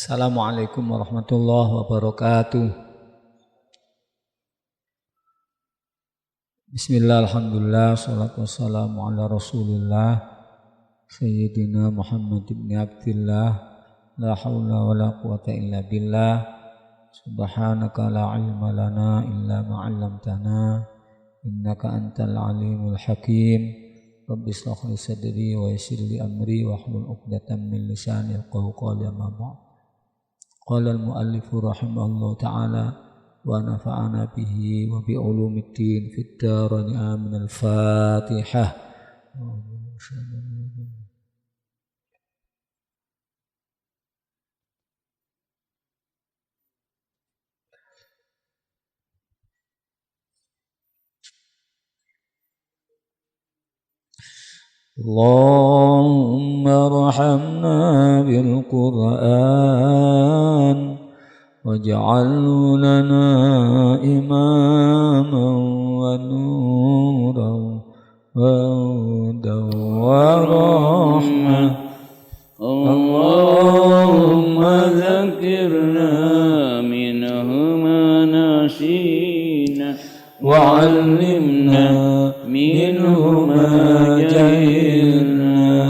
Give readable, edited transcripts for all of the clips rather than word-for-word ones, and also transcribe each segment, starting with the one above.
Assalamualaikum warahmatullahi wabarakatuh. Bismillah, alhamdulillah, salatu wassalamu ala rasulillah Sayyidina Muhammad ibn Abdillah. La hawla wa la quwata illa billah. Subhanaka la ilma lana illa ma'allamtana innaka antal alimul hakim. Rabbi shrah li sadri wa yassir li amri wa hlul 'uqdatam min lisani yafqahu qawli amma ba'd. Qala al-muallifu rahimahullahu ta'ala wa nafa'ana bihi wa bi ulumiddin fid darain amin. Al-Fatihah. Allahumma arhamna bil Qur'an waj'alhu lana imaman wa nuran wa hudan wa rahmah. Allahumma dzakirna minhu ma nasina wa 'allimna minhu ma jahilna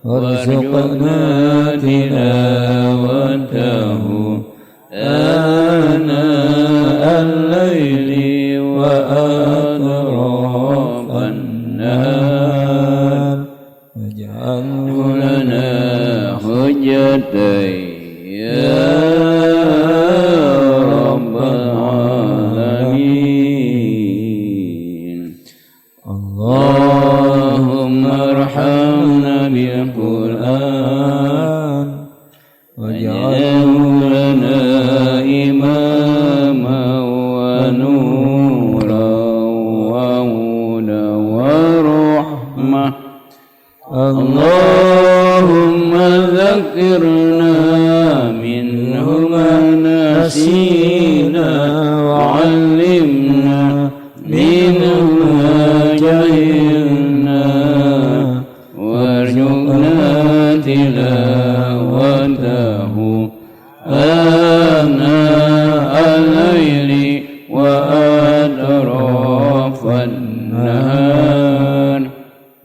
warzuqna tilawatahu ana al-laili wa atrafan nahar waj'alhu lana hujjatan ya Allahumma arhamna bil Qur'an waj'alhu lana imaman wa nuran wa hudan wa rahmah. Allahumma dzakirna minhu ma nasina wa 'allimna minhu jahilna warzuqna tilawatahu ana al-laili wa atrafan nahar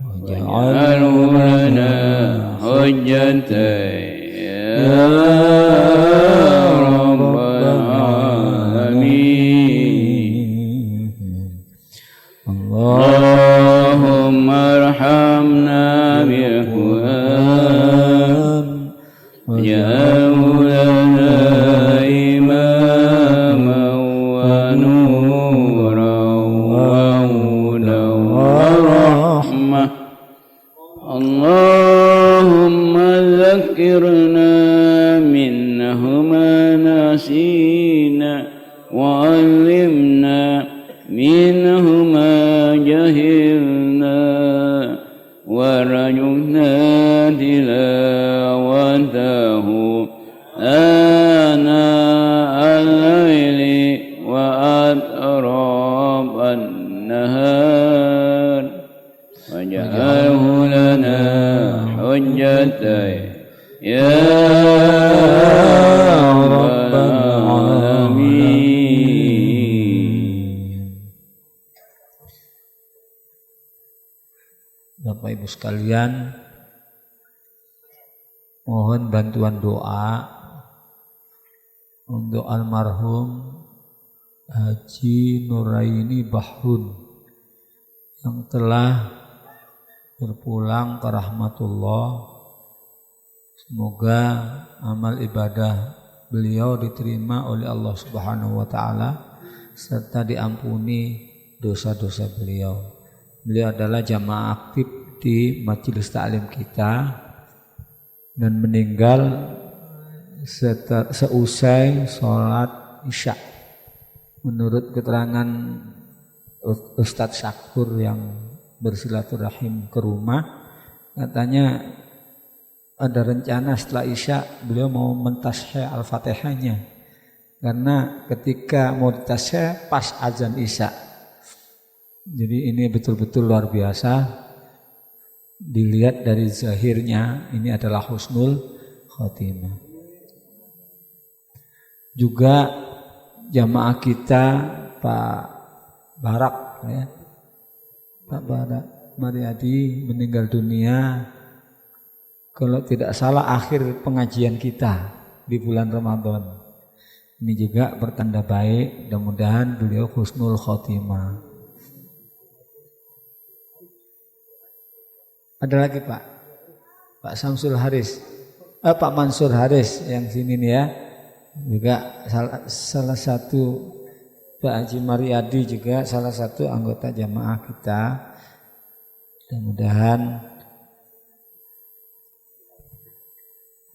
waj'alhu lana hujjatan ya rabbal alamin. Allahumma arhamna bil Qur'an waj'alhu lana imaman wa nuran wa hudan wa rahmah. Allahumma dzakirna minhu ma nasina wa 'allimna minhu ma jahilna warzuqna tilawatahu ana al-laili wa atrafan nahar waj'alhu lana hujjatan ya rabbal alamin. Bapak Ibu sekalian, mohon bantuan doa untuk almarhum Haji Nuraini Bahrun yang telah berpulang ke rahmatullah. Semoga amal ibadah beliau diterima oleh Allah Subhanahu wa taala serta diampuni dosa-dosa beliau. Beliau adalah jamaah aktif di majelis taklim kita dan meninggal seusai sholat isya. Menurut keterangan Ustadz Syakur yang bersilaturahim ke rumah, katanya ada rencana setelah isya beliau mau mentasheh al-fatihahnya, karena ketika mau ditasheh pas azan isya. Jadi ini betul-betul luar biasa. Dilihat dari zahirnya ini adalah husnul khotimah. juga jamaah kita Pak Barak ya. Pak Barak Mariadi meninggal dunia kalau tidak salah akhir pengajian kita di bulan Ramadan. Ini juga bertanda baik, mudah-mudahan beliau husnul khotimah. Ada lagi Pak Samsul Haris, Pak Mansur Haris yang sini nih ya, juga salah satu Pak Haji Mariadi juga salah satu anggota jamaah kita. Mudah-mudahan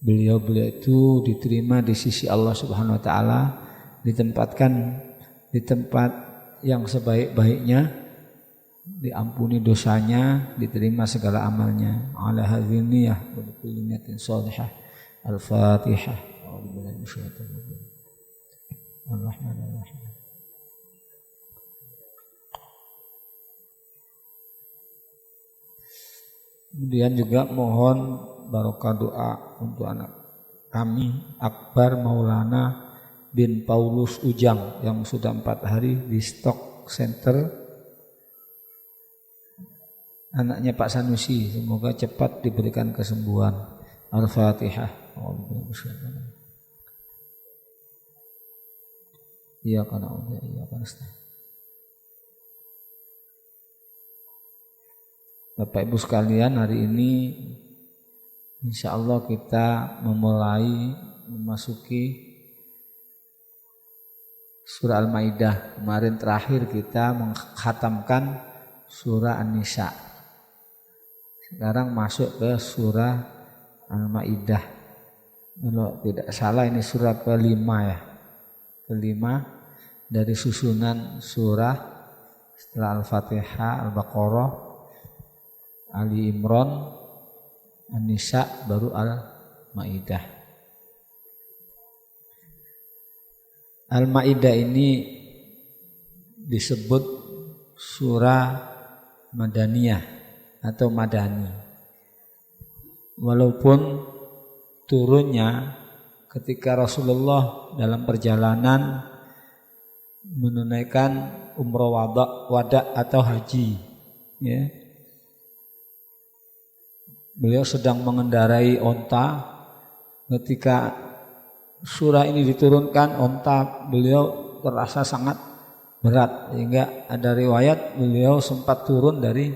beliau itu diterima di sisi Allah Subhanahu wa taala, ditempatkan di tempat yang sebaik-baiknya, diampuni dosanya, diterima segala amalnya. Ala hadzal niyyah wa kulli niyatin shalihah. Al-Fatihah. A'udzubillahi minasyaitonir rajim. Ar-Rahmanir-Rahim. Kemudian juga mohon barokah doa untuk anak kami Akbar Maulana bin Paulus Ujang yang sudah 4 hari di Stock Center. Anaknya Pak Sanusi, semoga cepat diberikan kesembuhan. Al-Fatihah. Iya karena iya karena Bapak Ibu sekalian, hari ini insya Allah kita memasuki surah Al-Maidah. Kemarin terakhir kita mengkhatamkan surah An-Nisa. Sekarang masuk ke surah Al-Maidah. Kalau tidak salah ini surah kelima ya. Kelima dari susunan surah setelah Al-Fatihah, Al-Baqarah, Ali Imran, An-Nisa, baru Al-Maidah. Al-Maidah ini disebut surah Madaniyah atau Madani. Walaupun turunnya ketika Rasulullah dalam perjalanan menunaikan umrah wada atau haji ya. Beliau sedang mengendarai onta ketika surah ini diturunkan, onta beliau terasa sangat berat sehingga ada riwayat beliau sempat turun dari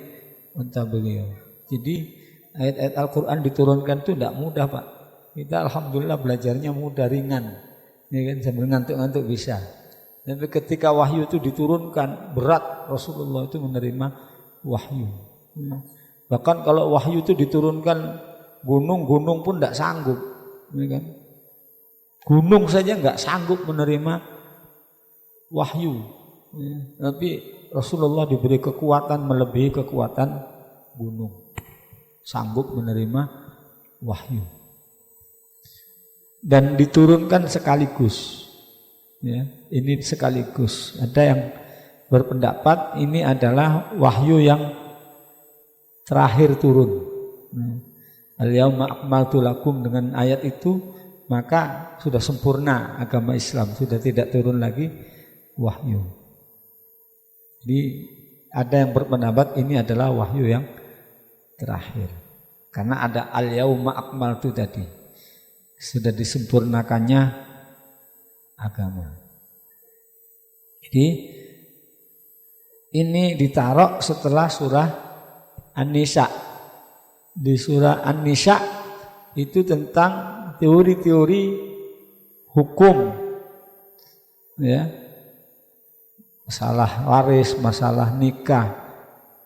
onta beliau. Jadi ayat-ayat Al-Quran diturunkan itu tidak mudah Pak. Kita alhamdulillah belajarnya mudah, ringan ya kan, sambil ngantuk-ngantuk bisa. Tapi ketika wahyu itu diturunkan berat, Rasulullah itu menerima wahyu. Bahkan kalau wahyu itu diturunkan gunung-gunung pun tidak sanggup, ya kan? Gunung saja nggak sanggup menerima wahyu. Ya. Tapi Rasulullah diberi kekuatan melebihi kekuatan gunung, sanggup menerima wahyu. Dan diturunkan sekaligus. Ya, ini sekaligus. Ada yang berpendapat ini adalah wahyu yang terakhir turun. Al-yauma akmaltu lakum, dengan ayat itu maka sudah sempurna agama Islam, sudah tidak turun lagi wahyu. Jadi ada yang berpendapat ini adalah wahyu yang terakhir. Karena ada al-yauma akmaltu tadi. Sudah disempurnakannya agama. Jadi ini ditaruh setelah surah An-Nisa. Di surah An-Nisa itu tentang teori-teori hukum, ya, masalah waris, masalah nikah,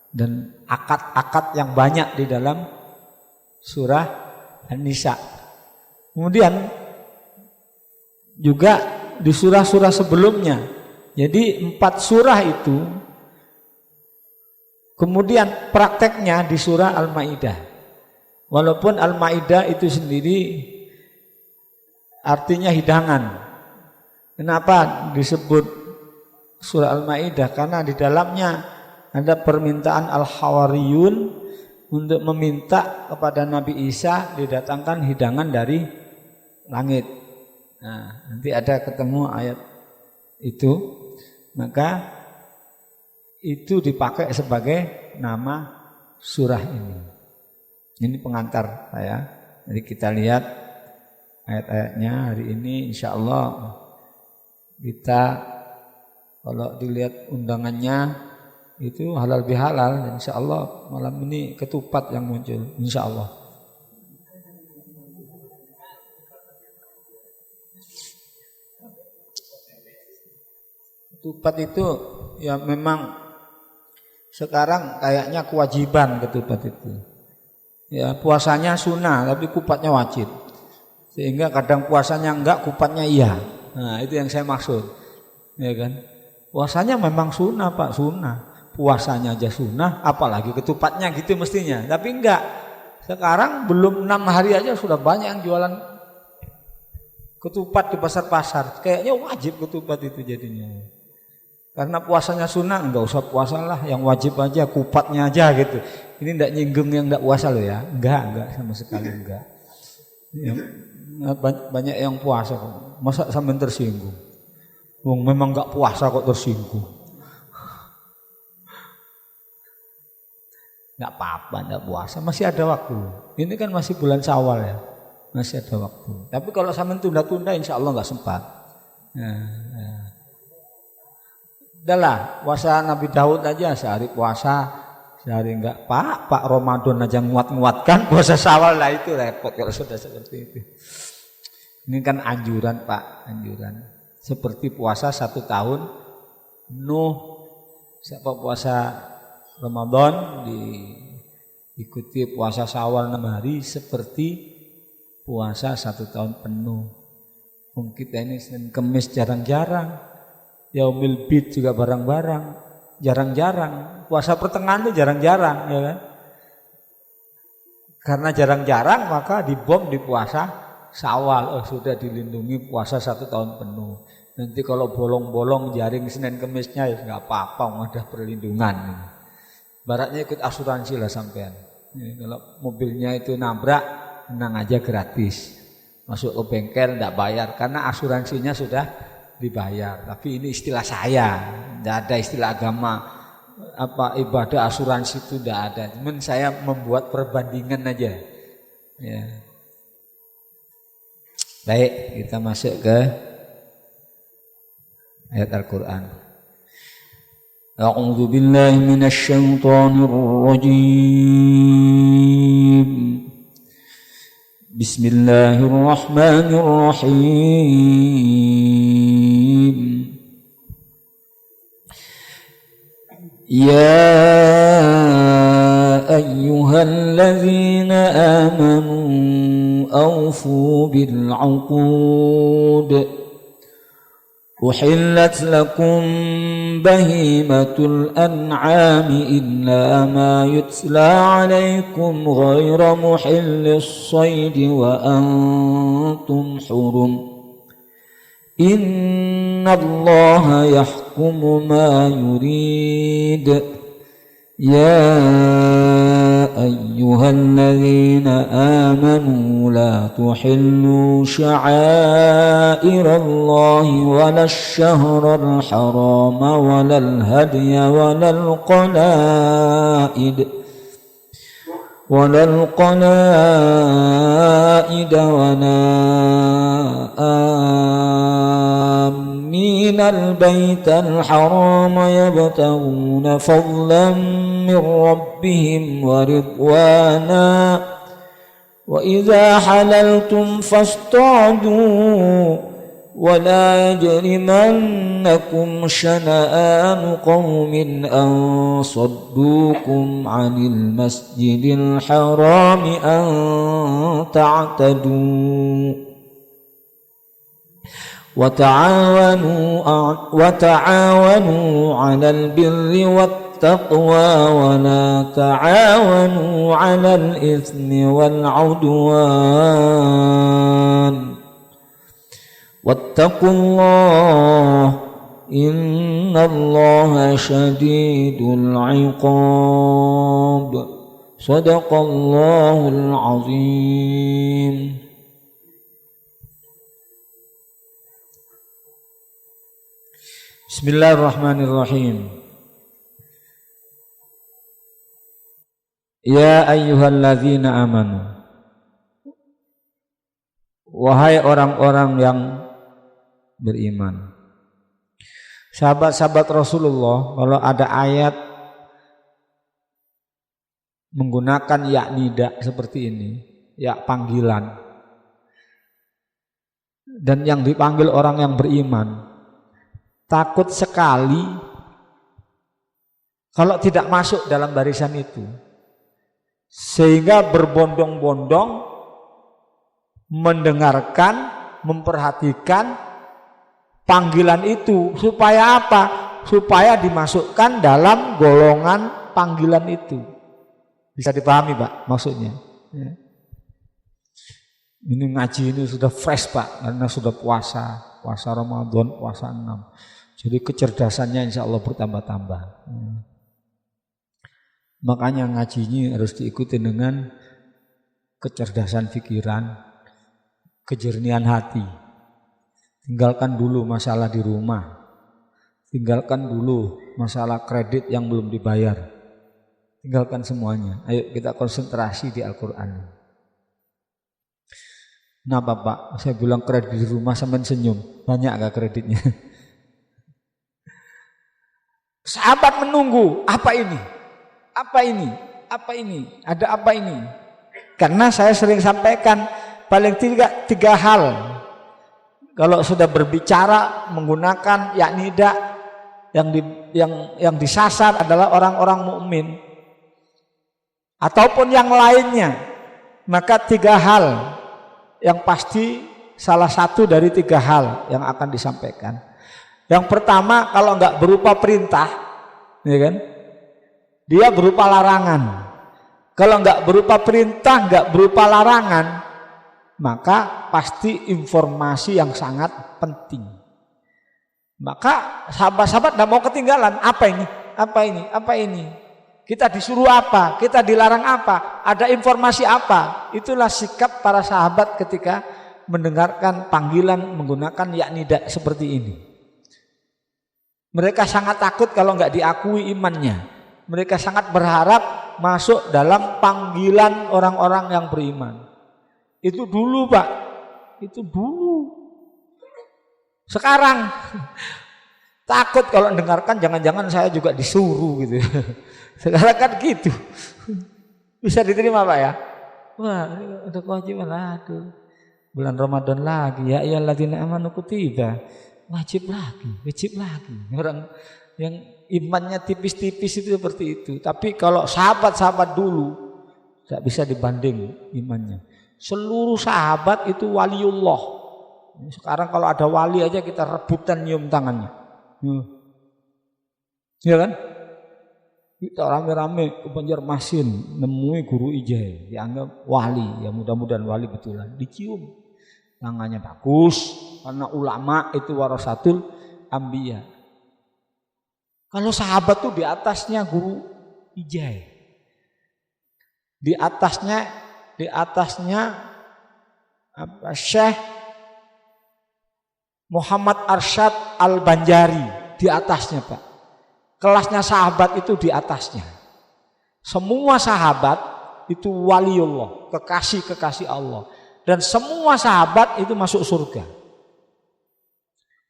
dan akad-akad yang banyak di dalam surah An-Nisa. Kemudian juga di surah-surah sebelumnya. Jadi 4 surah itu kemudian prakteknya di surah Al-Maidah. Walaupun Al-Maidah itu sendiri artinya hidangan. Kenapa disebut surah Al-Maidah? Karena di dalamnya ada permintaan Al-Hawariyun untuk meminta kepada Nabi Isa didatangkan hidangan dari langit. Nah, nanti ada ketemu ayat itu, maka itu dipakai sebagai nama surah ini. Ini pengantar saya. Jadi kita lihat ayat-ayatnya hari ini, insya Allah kita kalau dilihat undangannya itu halal bihalal, dan insya Allah malam ini ketupat yang muncul, insya Allah. Ketupat itu ya memang sekarang kayaknya kewajiban ketupat itu. Ya puasanya sunnah tapi kupatnya wajib. Sehingga kadang puasanya enggak, kupatnya iya. Nah, itu yang saya maksud. Ya kan? Puasanya memang sunnah, Pak, sunnah. Puasanya aja sunnah, apalagi ketupatnya gitu mestinya. Tapi enggak. Sekarang belum 6 hari aja sudah banyak yang jualan ketupat di pasar-pasar. Kayaknya wajib ketupat itu jadinya. Karena puasanya sunnah, enggak usah puasa lah, yang wajib aja kupatnya aja gitu. Ini enggak nyinggung yang enggak puasa loh ya. Enggak sama sekali enggak. Ya, banyak yang puasa kok. Masa sampai tersinggung? Wong memang enggak puasa kok tersinggung. Enggak apa-apa enggak puasa, masih ada waktu. Ini kan masih bulan Syawal ya. Masih ada waktu. Tapi kalau sampai tunda-tunda insya Allah enggak sempat. Ya. Udahlah, puasa Nabi Daud aja sehari puasa, sehari enggak. Pak Ramadan aja nguat-nguatkan, puasa Syawal lah itu repot kalau sudah seperti itu. Ini kan anjuran Pak, anjuran. Seperti puasa 1 tahun Nuh, siapa puasa Ramadan diikuti puasa Syawal 6 hari seperti puasa 1 tahun penuh. Kita ini Senin Kemis jarang-jarang. Yaumil Bid juga barang-barang, jarang-jarang. Puasa pertengahan itu jarang-jarang, ya kan? Karena jarang-jarang maka dibom di puasa Syawal. Oh sudah dilindungi puasa 1 tahun penuh. Nanti kalau bolong-bolong jaring Senin Kemisnya ya nggak apa-apa, ada perlindungan. Baratnya ikut asuransi lah sampean. Kalau mobilnya itu nabrak, tenang aja gratis. Masuk ke bengkel nggak bayar karena asuransinya sudah dibayar. Tapi ini istilah saya, tidak ada istilah agama apa ibadah asuransi itu tidak ada. Cuman saya membuat perbandingan aja. Ya. Baik, kita masuk ke ayat Al-Quran. A'udzu billahi minasy syaithanir rajim. Bismillahirrahmanirrahim. Ya ayyuhalladzina amanu awfu bil 'uqud. أحلت لكم بهيمة الأنعام إلا ما يتلى عليكم غير محل الصيد وأنتم حرم إن الله يحكم ما يريد يا أيها الذين آمنوا لا تحلوا شعائر الله ولا الشهر الحرام ولا الهدي ولا القلائد ولا آمين البيت الحرام يبتغون فضلا من ربهم ورضوانا وإذا حللتم فاصطادوا ولا يجرمنكم شنآن قوم أن صدوكم عن المسجد الحرام أن تعتدوا وتعاونوا على البر والتقوى ولا تعاونوا على الإثم والعدوان واتقوا الله إن الله شديد العقاب صدق الله العظيم. Bismillahirrahmanirrahim. Ya ayyuhalladzina amanu. Wahai orang-orang yang beriman. Sahabat-sahabat Rasulullah, kalau ada ayat menggunakan ya nida seperti ini, ya panggilan, dan yang dipanggil orang yang beriman, takut sekali kalau tidak masuk dalam barisan itu, sehingga berbondong-bondong mendengarkan, memperhatikan panggilan itu. Supaya apa? Supaya dimasukkan dalam golongan panggilan itu. Bisa dipahami Pak maksudnya? Ya. Ini ngaji ini sudah fresh Pak, karena sudah puasa Ramadan, puasa 6. Jadi kecerdasannya insya Allah bertambah-tambah. Ya. Makanya ngaji ini harus diikuti dengan kecerdasan pikiran, kejernihan hati. Tinggalkan dulu masalah di rumah, tinggalkan dulu masalah kredit yang belum dibayar, tinggalkan semuanya. Ayo kita konsentrasi di Al-Quran. Kenapa Pak? Saya bilang kredit di rumah sampai senyum, banyak gak kreditnya? Sahabat menunggu, apa ini? Apa ini? Apa ini? Ada apa ini? Karena saya sering sampaikan paling tiga hal. Kalau sudah berbicara menggunakan ya nida, yang disasar adalah orang-orang mukmin ataupun yang lainnya. Maka 3 hal yang pasti, salah satu dari 3 hal yang akan disampaikan. Yang pertama, kalau enggak berupa perintah, ya kan? Dia berupa larangan. Kalau enggak berupa perintah, enggak berupa larangan, maka pasti informasi yang sangat penting. Maka sahabat-sahabat tidak mau ketinggalan. Apa ini? Apa ini? Apa ini? Kita disuruh apa? Kita dilarang apa? Ada informasi apa? Itulah sikap para sahabat ketika mendengarkan panggilan menggunakan ya nida seperti ini. Mereka sangat takut kalau nggak diakui imannya. Mereka sangat berharap masuk dalam panggilan orang-orang yang beriman. Itu dulu Pak, itu dulu. Sekarang takut kalau dengarkan, jangan-jangan saya juga disuruh gitu. Sekarang kan gitu. Bisa diterima Pak ya? Wah, udah kewajiban, aduh. Bulan Ramadan lagi, ya ayyuhalladzina amanu kutiba. Wajib lagi. Orang yang imannya tipis-tipis itu seperti itu. Tapi kalau sahabat-sahabat dulu tidak bisa dibanding imannya. Seluruh sahabat itu waliullah. Sekarang kalau ada wali aja kita rebutan nyium tangannya. Ya kan? Kita rame-rame ke Banjarmasin nemui guru ijai, dianggap wali. Ya mudah-mudahan wali betulan. Dicium tangannya bagus, karena ulama itu warasatul anbiya. Kalau sahabat tuh di atasnya guru ijai. Di atasnya Syekh Muhammad Arsyad Al-Banjari, di atasnya Pak. Kelasnya sahabat itu di atasnya. Semua sahabat itu waliullah, kekasih Allah. Dan semua sahabat itu masuk surga.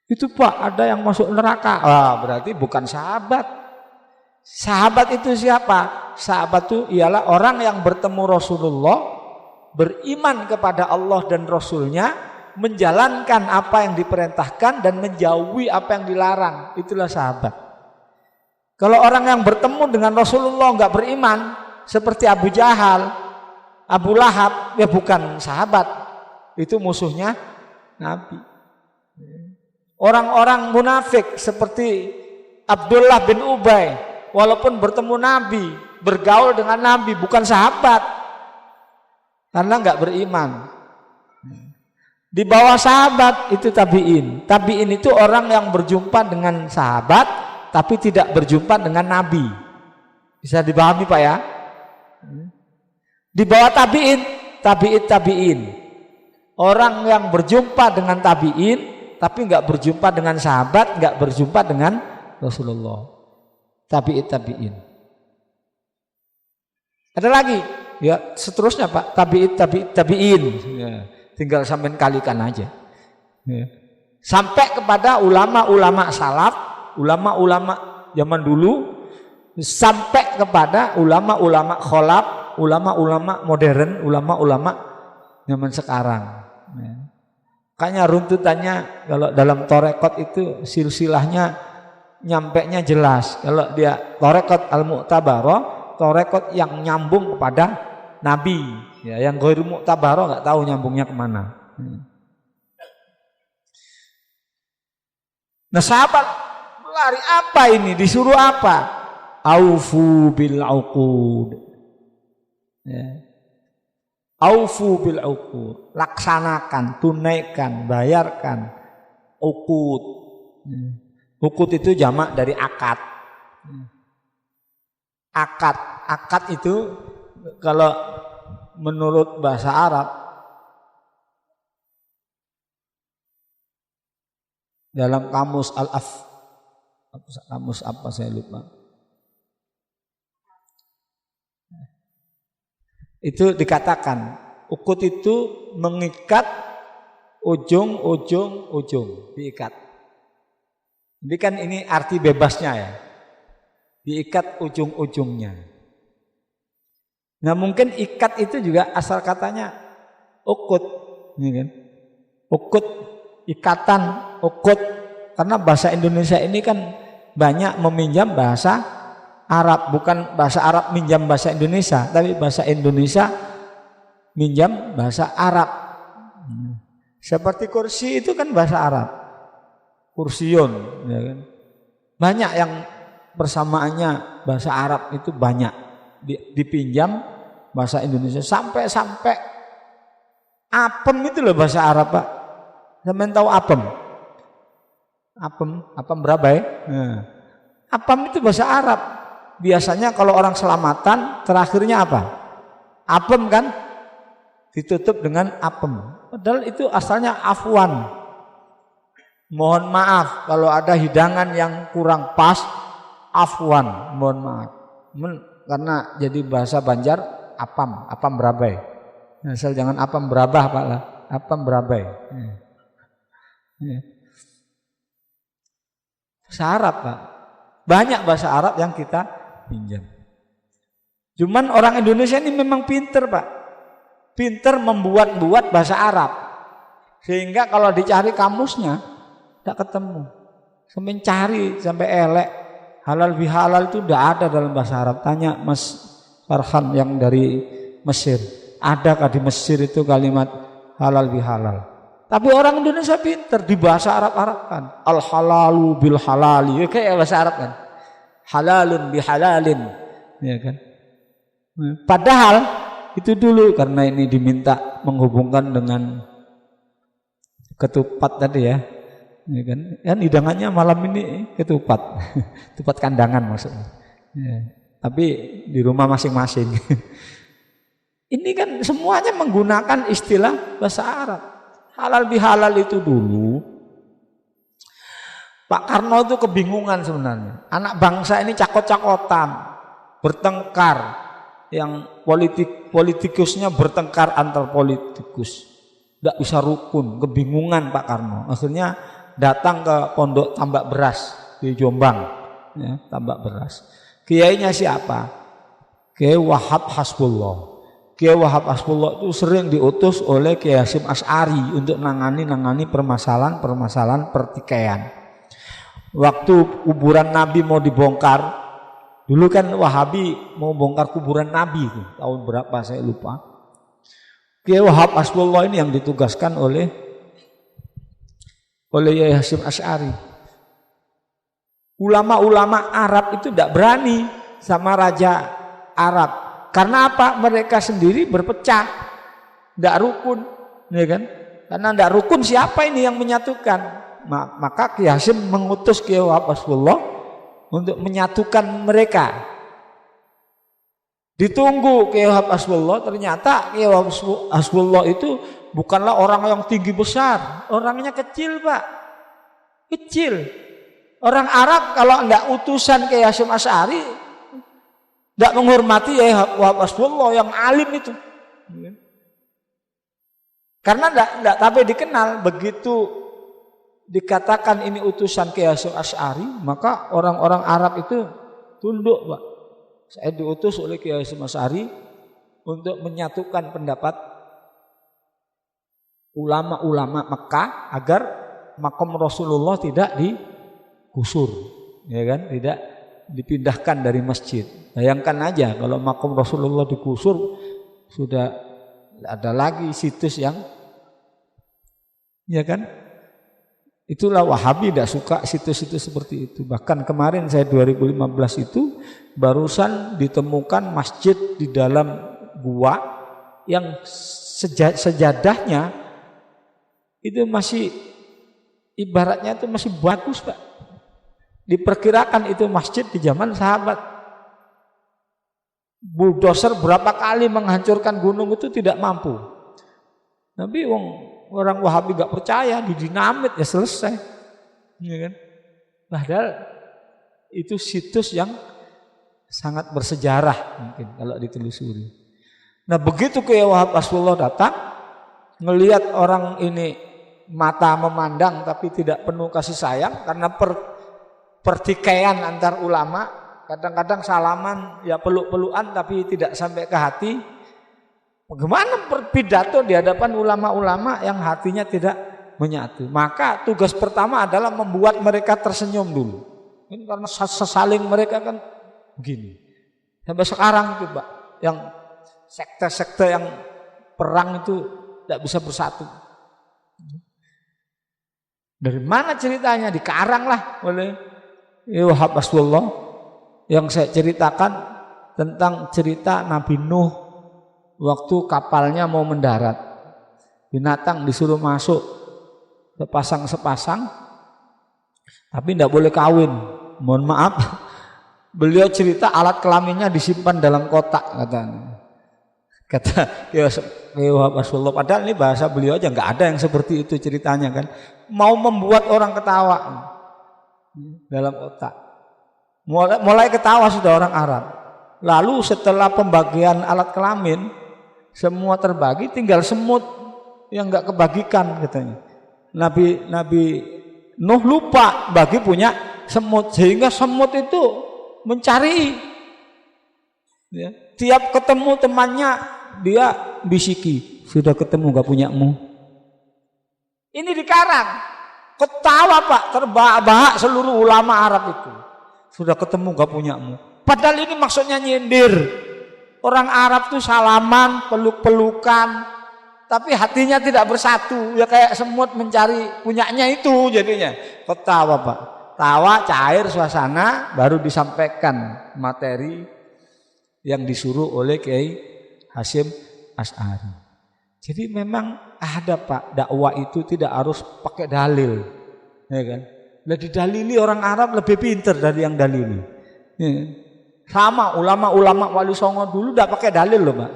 Itu Pak, ada yang masuk neraka. Berarti bukan sahabat. Sahabat itu siapa? Sahabat itu ialah orang yang bertemu Rasulullah, beriman kepada Allah dan Rasulnya, menjalankan apa yang diperintahkan dan menjauhi apa yang dilarang. Itulah sahabat. Kalau orang yang bertemu dengan Rasulullah enggak beriman, seperti Abu Jahal, Abu Lahab, ya bukan sahabat. Itu musuhnya Nabi. Orang-orang munafik seperti Abdullah bin Ubay, walaupun bertemu Nabi, bergaul dengan Nabi, bukan sahabat. Karena enggak beriman. Di bawah sahabat itu tabi'in. Tabi'in itu orang yang berjumpa dengan sahabat tapi tidak berjumpa dengan Nabi. Bisa dipahami Pak ya? Di bawah tabi'in, tabi'in. Orang yang berjumpa dengan tabi'in tapi nggak berjumpa dengan sahabat, nggak berjumpa dengan Rasulullah. Tabi'in. Ada lagi, ya seterusnya Pak, tabi'in. Ya, tinggal sampean kalikan aja. Ya. Sampai kepada ulama-ulama salaf, ulama-ulama zaman dulu, sampai kepada ulama-ulama kholaf, ulama-ulama modern, ulama-ulama zaman sekarang. Ya. Makanya runtutannya kalau dalam torekot itu silsilahnya nyampenya jelas. Kalau dia torekot al-mu'tabaroh, torekot yang nyambung kepada Nabi. Ya, yang ghairu mu'tabaroh nggak tahu nyambungnya kemana. Nah sahabat lari apa ini? Disuruh apa? Aufu bil uqud. Ya. Aufu bil uqud. Laksanakan, tunaikan, bayarkan uqud. Uqud itu jamak dari akad. Akad itu kalau menurut bahasa Arab dalam kamus kamus apa saya lupa. Itu dikatakan ukut itu mengikat ujung diikat. Jadi kan ini arti bebasnya ya. Diikat ujung-ujungnya. Nah mungkin ikat itu juga asal katanya ukut, ya kan? Ukut, ikatan, ukut. Karena bahasa Indonesia ini kan banyak meminjam bahasa Arab, bukan bahasa Arab minjam bahasa Indonesia, tapi bahasa Indonesia minjam bahasa Arab. Seperti kursi itu kan bahasa Arab, kursiun, ya kan? Banyak yang persamaannya bahasa Arab itu banyak dipinjam bahasa Indonesia sampai apem itu loh bahasa Arab Pak. Sampeyan tahu apem? Apem berapa ya? Nah, apem itu bahasa Arab. Biasanya kalau orang selamatan terakhirnya apa? Apem kan? Ditutup dengan apem. Padahal itu asalnya afwan. Mohon maaf kalau ada hidangan yang kurang pas, afwan, mohon maaf. Karena jadi bahasa Banjar apam berabai. Asal jangan apam berabah Pak lah, apam berabai. Bahasa Arab Pak. Banyak bahasa Arab yang kita pinjam. Cuman orang Indonesia ini memang pinter Pak. Pinter membuat bahasa Arab. Sehingga kalau dicari kamusnya tidak ketemu. Sampai cari sampai elek. Halal bihalal itu tidak ada dalam bahasa Arab. Tanya Mas Farhan yang dari Mesir. Adakah di Mesir itu kalimat halal bihalal? Tapi orang Indonesia pinter di bahasa Arab kan. Al halalu bil halali. Ya, kayak bahasa Arab kan. Halalun bihalalin. Ya kan. Padahal itu dulu karena ini diminta menghubungkan dengan ketupat tadi ya. Ya kan? Kan hidangannya malam ini ketupat. Ketupat kandangan maksudnya. Ya. Tapi di rumah masing-masing. Ini kan semuanya menggunakan istilah bahasa Arab. Halal bihalal itu dulu Pak Karno itu kebingungan sebenarnya. Anak bangsa ini cakot-cakotan, bertengkar, yang politikusnya bertengkar antar politikus, tidak bisa rukun, kebingungan Pak Karno. Akhirnya datang ke pondok tambak beras di Jombang, ya, tambak beras. Kiainya siapa? Kiai Wahab Hasbullah. Kiai Wahab Hasbullah itu sering diutus oleh Kiai Hasyim Asy'ari untuk nangani permasalahan pertikaian. Waktu kuburan Nabi mau dibongkar, dulu kan Wahabi mau bongkar kuburan Nabi itu, tahun berapa saya lupa. Kiai Wahab Hasbullah ini yang ditugaskan oleh Kiai Hasyim Asy'ari. Ulama-ulama Arab itu tidak berani sama raja Arab. Karena apa? Mereka sendiri berpecah, tidak rukun, ya kan? Karena tidak rukun, siapa ini yang menyatukan? Maka Kiai Hasyim mengutus Kiai Wahab Hasbullah untuk menyatukan mereka. Ditunggu Kiai Wahab Hasbullah, ternyata Kiai Wahab Hasbullah itu bukanlah orang yang tinggi besar, orangnya kecil Pak. Kecil. Orang Arab kalau enggak utusan Kiai Hasyim Asy'ari enggak menghormati ya Wahab Hasbullah yang alim itu. Karena enggak tapi dikenal. Begitu dikatakan ini utusan Kiai Hasyim Asy'ari, maka orang-orang Arab itu tunduk, Pak. Saya diutus oleh Kiai Hasyim Asy'ari untuk menyatukan pendapat ulama-ulama Mekah agar makam Rasulullah tidak digusur, ya kan? Tidak dipindahkan dari masjid. Bayangkan aja kalau makam Rasulullah digusur, sudah ada lagi situs yang, ya kan? Itulah Wahabi tidak suka situs-situs seperti itu. Bahkan kemarin saya 2015 itu barusan ditemukan masjid di dalam gua yang sejadahnya itu masih ibaratnya itu masih bagus, Pak. Diperkirakan itu masjid di zaman sahabat. Bulldozer berapa kali menghancurkan gunung itu tidak mampu. Tapi orang Wahabi gak percaya, didinamit ya selesai. Ya kan? Padahal itu situs yang sangat bersejarah mungkin kalau ditelusuri. Nah begitu Kiai Wahab Hasbullah datang, ngelihat orang ini mata memandang tapi tidak penuh kasih sayang karena pertikaian antar ulama, kadang-kadang salaman ya peluk-pelukan tapi tidak sampai ke hati. Bagaimana berpidato di hadapan ulama-ulama yang hatinya tidak menyatu? Maka tugas pertama adalah membuat mereka tersenyum dulu. Ini karena sesaling mereka kan begini. Sampai sekarang itu, Pak, yang sekte-sekte yang perang itu tidak bisa bersatu. Dari mana ceritanya? Dikarang lah oleh Wahab Hasbullah yang saya ceritakan tentang cerita Nabi Nuh waktu kapalnya mau mendarat. Binatang disuruh masuk sepasang-sepasang tapi tidak boleh kawin. Mohon maaf, beliau cerita alat kelaminnya disimpan dalam kotak katanya. Kata Wahab Hasbullah, padahal ini bahasa beliau aja nggak ada yang seperti itu ceritanya kan. Mau membuat orang ketawa dalam otak. Mulai ketawa sudah orang Arab. Lalu setelah pembagian alat kelamin semua terbagi, tinggal semut yang nggak kebagikan katanya. Nabi Nuh lupa bagi punya semut, sehingga semut itu mencari. Ya, tiap ketemu temannya dia bisiki, sudah ketemu gak punyamu. Ini dikarang, ketawa Pak, terbahak-bahak seluruh ulama Arab itu. Sudah ketemu gak punyamu. Padahal ini maksudnya nyindir. Orang Arab tuh salaman, peluk-pelukan, tapi hatinya tidak bersatu. Ya kayak semut mencari punyanya itu jadinya. Ketawa Pak, tawa cair suasana, baru disampaikan materi yang disuruh oleh Kiai Hasyim Asy'ari. Jadi memang ada Pak, dakwah itu tidak harus pakai dalil, ya kan? Nah, didalili orang Arab lebih pintar dari yang dalili. Ya. Sama ulama-ulama Wali Songo dulu tidak pakai dalil loh Pak.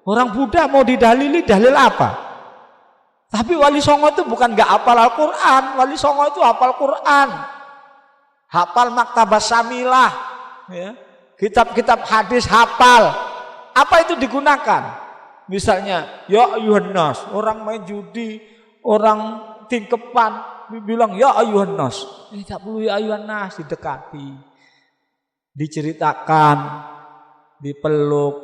Orang Buddha mau didalili dalil apa? Tapi Wali Songo itu bukan nggak hafal Al-Quran, Wali Songo itu hafal Quran, hafal Maktabah Samilah, ya. Kitab-kitab hadis hafal. Apa itu digunakan? Misalnya, ya ayuhan nas, orang main judi, orang tingkepan, bilang ya ayuhan nas. Tidak perlu ya ayuhan nas, didekati, diceritakan, dipeluk,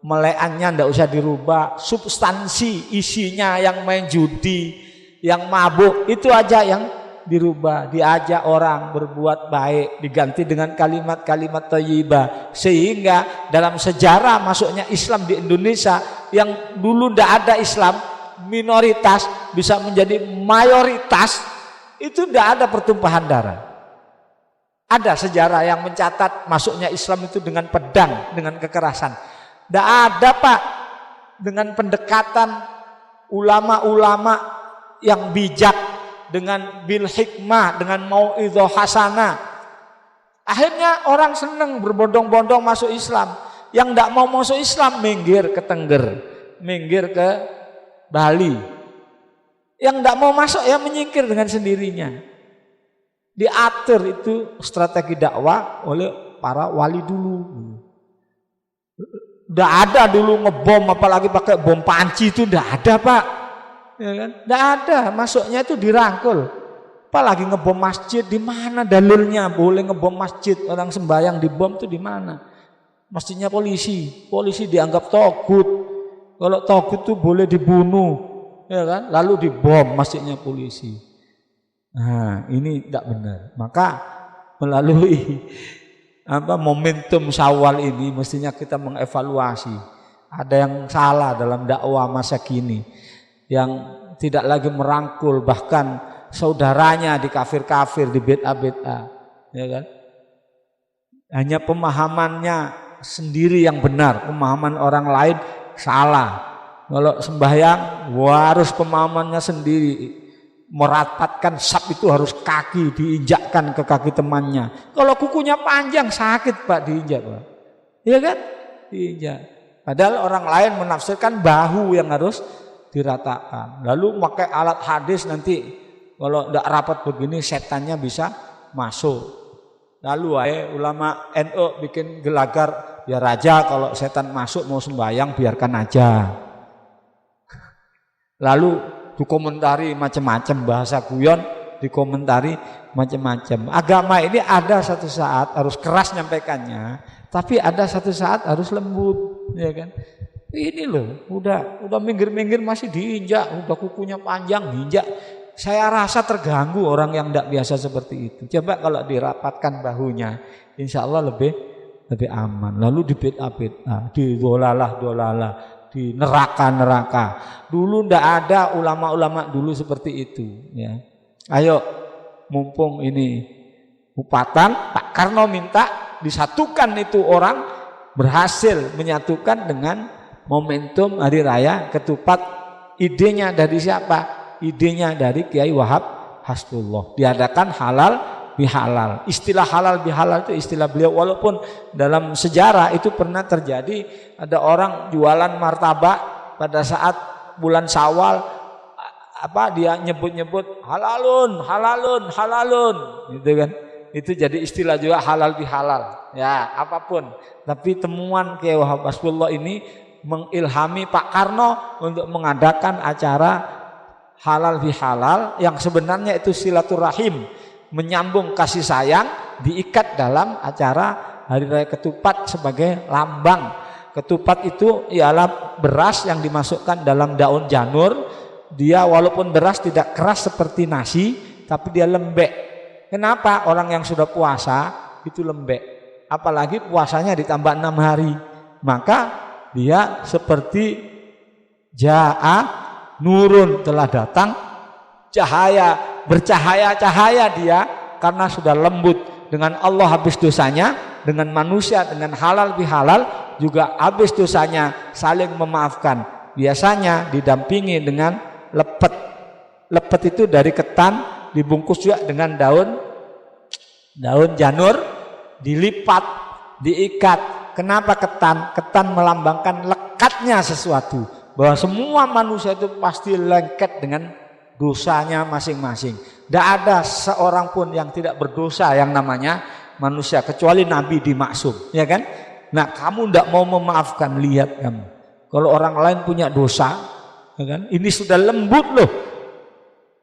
meleannya tidak usah dirubah, substansi isinya yang main judi, yang mabuk, itu aja yang dirubah, diajak orang berbuat baik, diganti dengan kalimat-kalimat thayyibah, sehingga dalam sejarah masuknya Islam di Indonesia yang dulu tidak ada Islam, minoritas bisa menjadi mayoritas, itu tidak ada pertumpahan darah. Ada sejarah yang mencatat masuknya Islam itu dengan pedang, dengan kekerasan. Tidak ada Pak, dengan pendekatan ulama-ulama yang bijak, dengan bil hikmah, dengan mau'idhah hasanah. Akhirnya orang senang berbondong-bondong masuk Islam. Yang tidak mau masuk Islam minggir ke Tengger, minggir ke Bali. Yang tidak mau masuk ya menyingkir dengan sendirinya. Diatur itu strategi dakwah oleh para wali dulu. Udah ada dulu ngebom, apalagi pakai bom panci itu udah ada Pak. Ya kan? Udah ada, masuknya itu dirangkul. Apalagi ngebom masjid, di mana dalilnya boleh ngebom masjid, orang sembahyang di bom itu di mana? Mestinya polisi dianggap togut. Kalau togut itu boleh dibunuh, ya kan? Lalu dibom masjidnya polisi. Nah, ini tidak benar. Maka melalui momentum Syawal ini mestinya kita mengevaluasi. Ada yang salah dalam dakwah masa kini, yang tidak lagi merangkul bahkan saudaranya di kafir-kafir, di bid'ah-bid'ah, ya kan? Hanya pemahamannya sendiri yang benar, pemahaman orang lain salah. Kalau sembahyang harus pemahamannya sendiri, merapatkan saf itu harus kaki diinjakkan ke kaki temannya. Kalau kukunya panjang sakit Pak diinjak Pak, ya kan? Diinjak. Padahal orang lain menafsirkan bahu yang harus diratakan. Lalu pakai alat hadis, nanti kalau tidak rapat begini setannya bisa masuk. Lalu ulama NU bikin gelagar, ya raja kalau setan masuk mau sembahyang biarkan aja. Lalu dikomentari macam-macam, bahasa guyon dikomentari macam-macam. Agama ini ada satu saat harus keras nyampaikannya, tapi ada satu saat harus lembut, ya kan? Ini loh, udah minggir-minggir masih diinjak, udah kukunya panjang diinjak. Saya rasa terganggu orang yang tidak biasa seperti itu. Coba kalau dirapatkan bahunya, insya Allah lebih aman. Lalu di bid'ah, di dolalah, di neraka. Dulu ndak ada ulama-ulama dulu seperti itu. Ya. Ayo, mumpung ini upatan, Pak Karno minta disatukan itu orang, berhasil menyatukan dengan momentum Hari Raya Ketupat. Idenya dari siapa? Idenya dari Kiai Wahab Hasbullah. Diadakan halal bihalal. Istilah halal bihalal itu istilah beliau, walaupun dalam sejarah itu pernah terjadi, ada orang jualan martabak pada saat bulan Syawal, dia nyebut-nyebut halalun gitu kan. Itu jadi istilah juga halal bihalal. Ya, apapun. Tapi temuan Kiai Wahab Hasbullah ini mengilhami Pak Karno untuk mengadakan acara halal bihalal yang sebenarnya itu silaturahim, menyambung kasih sayang, diikat dalam acara Hari Raya Ketupat sebagai lambang. Ketupat itu ialah beras yang dimasukkan dalam daun janur. Dia walaupun beras tidak keras seperti nasi, tapi dia lembek. Kenapa? Orang yang sudah puasa itu lembek, apalagi puasanya ditambah 6 hari, maka dia seperti ja'a nurun, telah datang cahaya, bercahaya-cahaya dia karena sudah lembut. Dengan Allah habis dosanya, dengan manusia dengan halal bihalal juga habis dosanya, saling memaafkan. Biasanya didampingi dengan lepet. Lepet itu dari ketan, dibungkus juga dengan daun janur, dilipat, diikat. Kenapa ketan? Ketan melambangkan lekatnya sesuatu, bahwa semua manusia itu pasti lengket dengan dosanya masing-masing. Tidak ada seorang pun yang tidak berdosa yang namanya manusia, kecuali Nabi dimaksum, ya kan? Nah, kamu tidak mau memaafkan, lihat kamu. Kalau orang lain punya dosa, ya kan? Ini sudah lembut loh.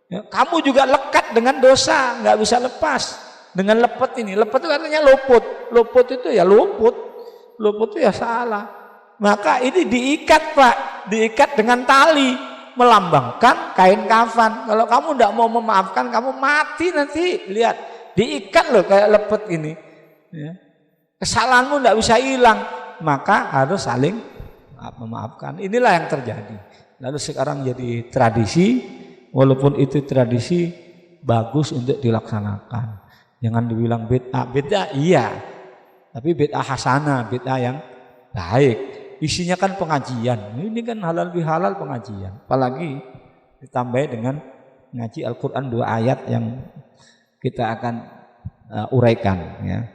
Ya, kamu juga lekat dengan dosa, nggak bisa lepas. Dengan lepet ini, lepet itu artinya luput. Luput itu ya luput itu ya salah. Maka ini diikat Pak, diikat dengan tali, melambangkan kain kafan. Kalau kamu tidak mau memaafkan, kamu mati nanti. Lihat, diikat loh kayak lepet ini. Ya. Kesalahanmu tidak bisa hilang, maka harus saling memaafkan. Inilah yang terjadi. Lalu sekarang jadi tradisi, walaupun itu tradisi bagus untuk dilaksanakan. Jangan dibilang bid'ah iya, tapi bid'ah hasanah, bid'ah yang baik. Isinya kan pengajian, ini kan halal bihalal pengajian. Apalagi ditambah dengan ngaji Al-Quran 2 ayat yang kita akan uraikan. Ya.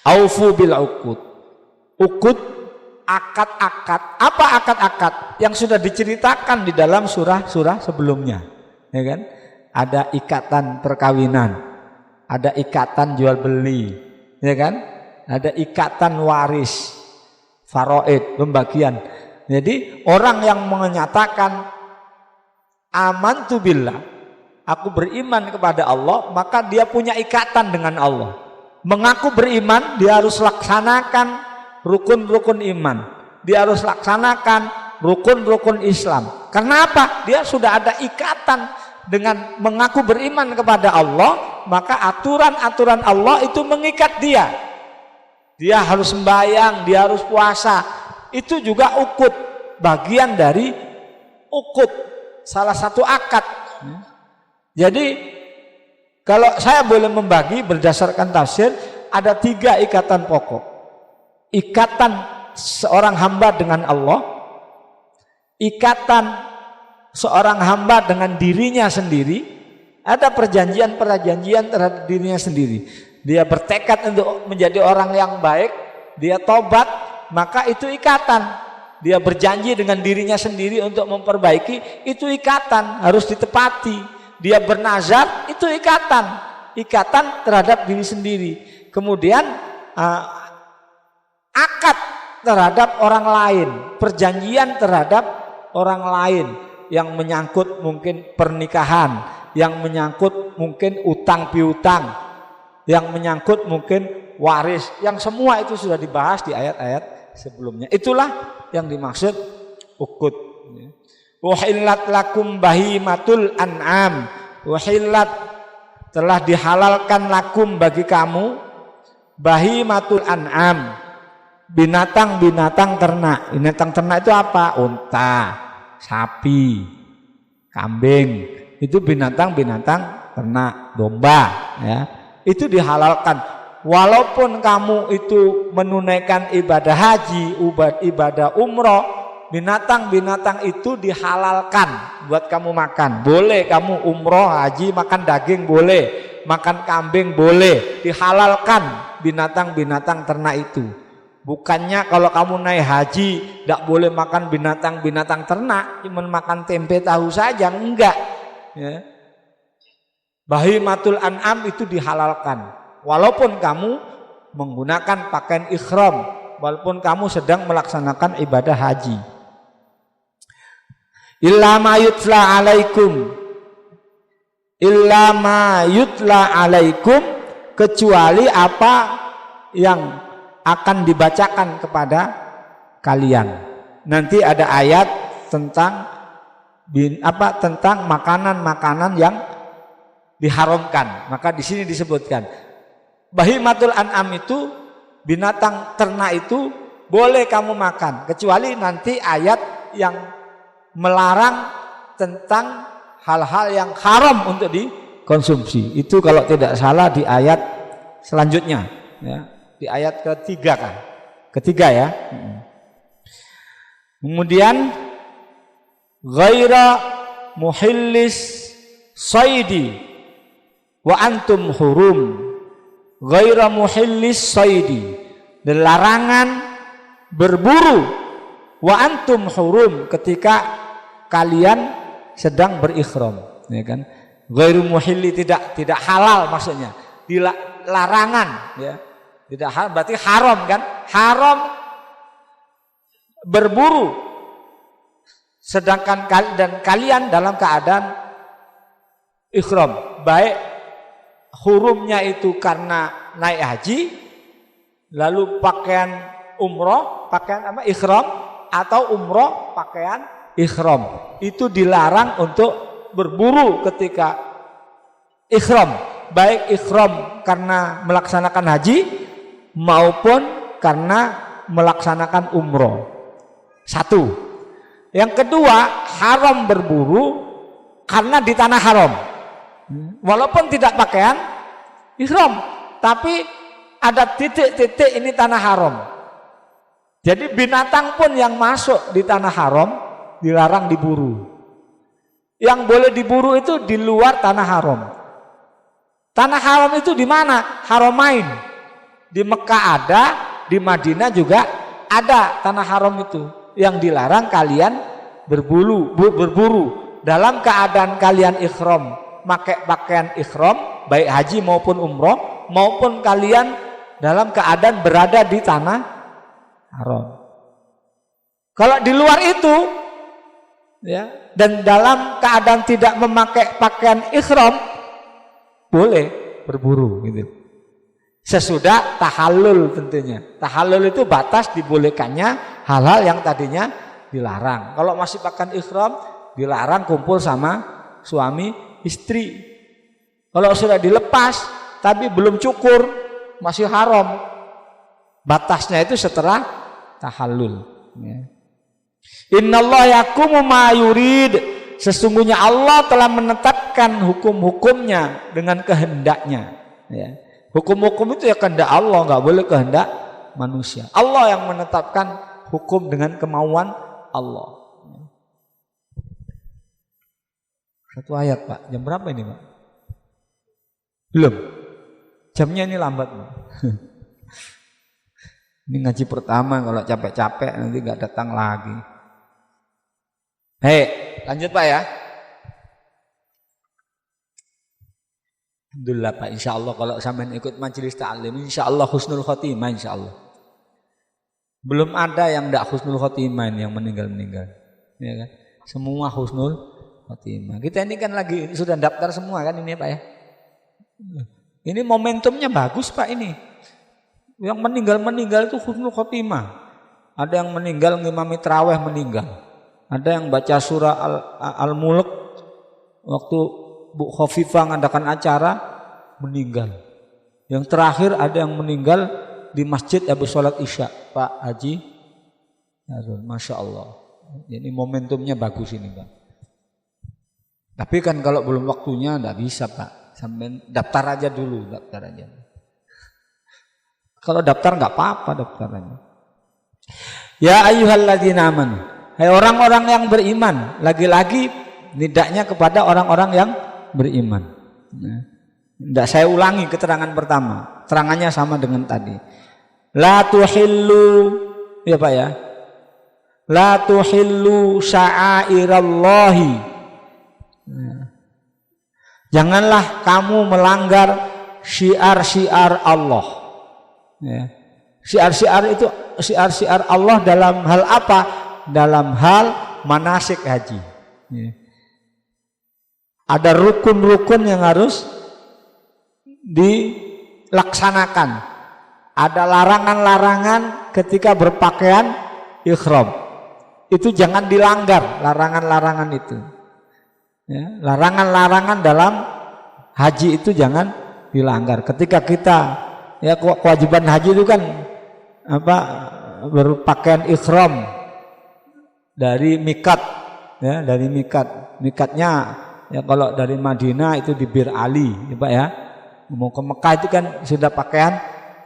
Aufu bil uqud. Uqud, akad-akad. Apa akad-akad? Yang sudah diceritakan di dalam surah-surah sebelumnya. Ya kan? Ada ikatan perkawinan. ada ikatan jual beli, ya kan? Ada ikatan waris, faraid, pembagian. Jadi orang yang menyatakan amantu billah, aku beriman kepada Allah, maka dia punya ikatan dengan Allah. Mengaku beriman, dia harus laksanakan rukun-rukun iman. Dia harus laksanakan rukun-rukun Islam. Karena apa? Dia sudah ada ikatan dengan mengaku beriman kepada Allah, maka aturan-aturan Allah itu mengikat dia. Dia harus sembahyang, dia harus puasa. Itu juga ukut, bagian dari ukut, salah satu akad. Jadi kalau saya boleh membagi berdasarkan tafsir, ada 3 ikatan pokok. Ikatan seorang hamba dengan Allah, ikatan seorang hamba dengan dirinya sendiri, ada perjanjian-perjanjian terhadap dirinya sendiri. Dia bertekad untuk menjadi orang yang baik, dia tobat, maka itu ikatan. Dia berjanji dengan dirinya sendiri untuk memperbaiki, itu ikatan, harus ditepati. Dia bernazar, itu ikatan terhadap diri sendiri. Kemudian akad terhadap orang lain, perjanjian terhadap orang lain yang menyangkut mungkin pernikahan, yang menyangkut mungkin utang piutang, yang menyangkut mungkin waris, yang semua itu sudah dibahas di ayat-ayat sebelumnya. Itulah yang dimaksud ukut. Uhillat lakum bahimatul an'am. Uhillat, telah dihalalkan lakum bagi kamu bahimatul an'am, binatang-binatang ternak. Binatang ternak itu apa? Unta, sapi, kambing. Itu binatang-binatang ternak, domba, ya. Itu dihalalkan. Walaupun kamu itu menunaikan ibadah haji, ibadah umroh, binatang-binatang itu dihalalkan buat kamu makan. Boleh kamu umroh, haji, makan daging boleh, makan kambing boleh, dihalalkan binatang-binatang ternak itu. Bukannya kalau kamu naik haji tidak boleh makan binatang-binatang ternak, cuma makan tempe tahu saja, enggak, ya. Bahimatul an'am itu dihalalkan walaupun kamu menggunakan pakaian ihram, walaupun kamu sedang melaksanakan ibadah haji. Illa ma yutla alaikum, kecuali apa yang akan dibacakan kepada kalian. Nanti ada ayat tentang tentang makanan-makanan yang diharamkan. Maka di sini disebutkan bahimatul an'am itu, binatang ternak itu boleh kamu makan, kecuali nanti ayat yang melarang tentang hal-hal yang haram untuk dikonsumsi. Itu kalau tidak salah di ayat selanjutnya, ya, di ayat ketiga ya. Kemudian ghaira muhillis saidi wa antum hurum, ghaira muhillis saidi, larangan berburu, wa antum hurum, ketika kalian sedang berikhram, ya kan? Ghairu muhilli, tidak halal maksudnya, larangan, ya. Tidak halal berarti haram kan? Haram berburu sedangkan kalian dalam keadaan ikhram, baik hurumnya itu karena naik haji, lalu pakaian umroh, pakaian ikhram, atau umroh pakaian ikhram, itu dilarang untuk berburu ketika ikhram, baik ikhram karena melaksanakan haji maupun karena melaksanakan umroh. Satu. Yang kedua, haram berburu karena di tanah haram. Walaupun tidak pakaian ihram, tapi ada titik-titik ini tanah haram. Jadi binatang pun yang masuk di tanah haram dilarang diburu. Yang boleh diburu itu di luar tanah haram. Tanah haram itu di mana? Haramain. Di Mekah ada, di Madinah juga ada tanah haram itu. Yang dilarang kalian berburu dalam keadaan kalian ikhram, pakai pakaian ikhram, baik haji maupun umroh, maupun kalian dalam keadaan berada di tanah haram. Kalau di luar itu, ya, dan dalam keadaan tidak memakai pakaian ihram, boleh berburu gitu. Sesudah tahallul tentunya. Tahallul itu batas dibolehkannya hal-hal yang tadinya dilarang. Kalau masih pakaian ihram, dilarang kumpul sama suami istri. Kalau sudah dilepas tapi belum cukur, masih haram. Batasnya itu setelah tahallul, ya. Innallaha yakumu ma yurid. Sesungguhnya Allah telah menetapkan hukum-hukumnya dengan kehendaknya, ya. Hukum-hukum itu ya kehendak Allah, nggak boleh kehendak manusia. Allah yang menetapkan hukum dengan kemauan Allah. Satu ayat Pak, jam berapa ini Pak? Belum. Jamnya ini lambat Pak. Ini ngaji pertama, kalau capek-capek nanti nggak datang lagi. Hei, lanjut Pak ya. Alhamdulillah Pak, insya Allah kalau sampean ikut majelis ta'lim, insya Allah husnul khotimah, insya Allah. Belum ada yang tidak husnul khotimah yang meninggal-meninggal, ya kan? Semua husnul khotimah. Kita ini kan lagi sudah daftar semua kan ini Pak ya. Ini momentumnya bagus Pak ini. Yang meninggal-meninggal itu husnul khotimah. Ada yang meninggal ngimami tarawih meninggal. Ada yang baca surah Al-Mulk waktu Bu Khofifah ngadakan acara meninggal. Yang terakhir ada yang meninggal di masjid habis sholat isya, Pak Haji. Masya Allah. Jadi momentumnya bagus ini Pak. Tapi kan kalau belum waktunya enggak bisa Pak. Sampai daftar aja dulu, daftar aja. Kalau daftar enggak apa-apa daftar aja. Ya ayyuhalladzina amanu. Hai orang-orang yang beriman, lagi-lagi tidaknya kepada orang-orang yang beriman. Tidak saya ulangi keterangan pertama, terangannya sama dengan tadi. La tuhillu, ya Pak ya. La tuhillu sya'airallahi. Janganlah kamu melanggar syiar-syiar Allah. Ya. Syiar-syiar itu syiar-syiar Allah dalam hal apa? Dalam hal manasik haji. Ya. Ada rukun-rukun yang harus dilaksanakan. Ada larangan-larangan ketika berpakaian ihram. Itu jangan dilanggar larangan-larangan itu. Ya, larangan-larangan dalam haji itu jangan dilanggar. Ketika kita ya kewajiban haji itu kan apa berpakaian ihram dari mikat, ya dari mikat. Mikatnya ya kalau dari Madinah itu di Bir Ali, ya Pak ya. Mau ke Mekah itu kan sudah pakaian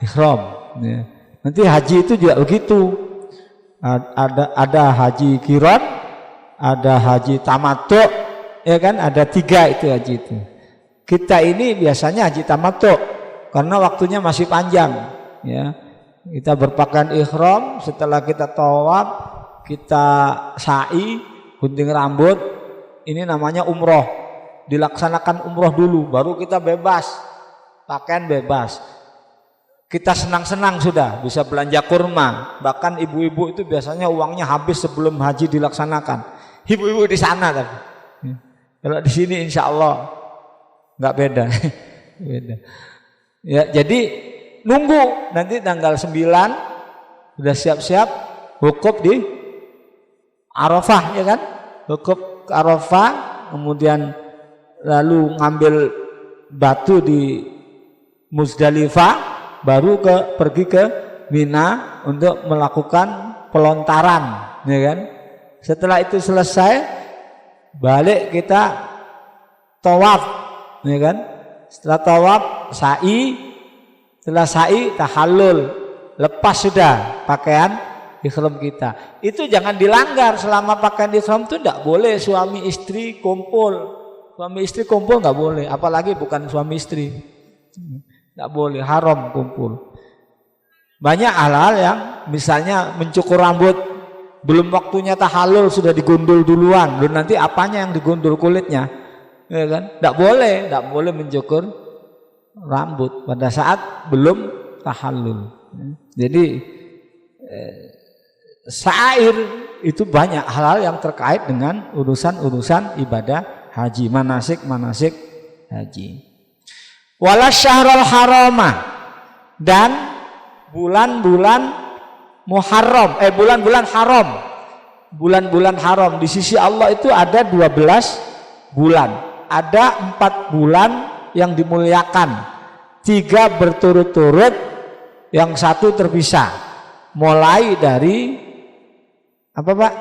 ihram. Ya. Nanti haji itu juga begitu. Ada haji qiran, ada haji tamattu, ya kan? Ada 3 itu haji itu. Kita ini biasanya haji tamattu karena waktunya masih panjang. Ya, kita berpakaian ihram, setelah kita tawaf, kita sa'i, gunting rambut, ini namanya umroh. Dilaksanakan umroh dulu, baru kita bebas, pakaian bebas. Kita senang-senang sudah, bisa belanja kurma. Bahkan ibu-ibu itu biasanya uangnya habis sebelum haji dilaksanakan. Ibu-ibu di sana tapi. Kalau di sini insya Allah nggak beda. Beda. Ya, jadi nunggu nanti tanggal 9 sudah siap-siap wukuf di Arafah, ya kan? Wukuf ke Arafah, kemudian lalu ngambil batu di Muzdalifah, baru pergi ke Mina untuk melakukan pelontaran, ya kan? Setelah itu selesai, balik kita tawaf, ya kan? Setelah tawaf sa'i, setelah sa'i tahallul, lepas sudah pakaian ihram kita. Itu jangan dilanggar. Selama pakaian ihram itu tidak boleh suami istri kumpul. Suami istri kumpul nggak boleh, apalagi bukan suami istri. Nggak boleh, haram kumpul. Banyak hal-hal yang misalnya mencukur rambut, belum waktunya tahallul sudah digundul duluan. Belum nanti apanya yang digundul, kulitnya, ya kan? Nggak boleh mencukur rambut pada saat belum tahallul. Jadi sa'ir itu banyak hal yang terkait dengan urusan-urusan ibadah haji, manasik haji. Wala syahrul harama, dan bulan-bulan Muharram, bulan-bulan haram. Bulan-bulan haram di sisi Allah itu ada 12 bulan. Ada 4 bulan yang dimuliakan, 3 berturut-turut, yang 1 terpisah. Mulai dari apa Pak?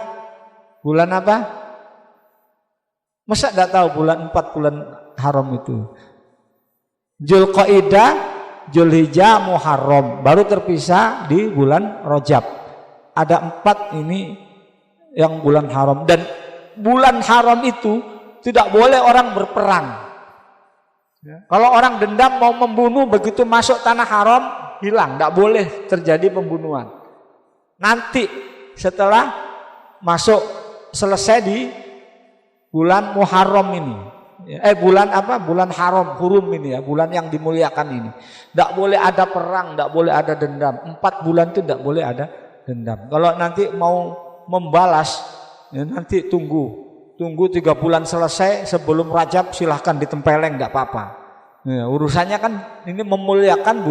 Bulan apa? Masa enggak tahu 4 bulan haram itu? Dzulqa'dah, Dzulhijjah, Muharram, baru terpisah di bulan Rajab. Ada 4 ini yang bulan haram, dan bulan haram itu tidak boleh orang berperang. Kalau orang dendam mau membunuh, begitu masuk tanah haram hilang, tidak boleh terjadi pembunuhan. Nanti setelah masuk selesai di bulan Muharram ini, bulan apa? Bulan haram, hurum ini ya, bulan yang dimuliakan ini. Tidak boleh ada perang, tidak boleh ada dendam. 4 bulan itu tidak boleh ada dendam. Kalau nanti mau membalas, ya nanti tunggu 3 bulan selesai sebelum Rajab, silahkan ditempeleng, tidak apa-apa. Ya, urusannya kan ini memuliakan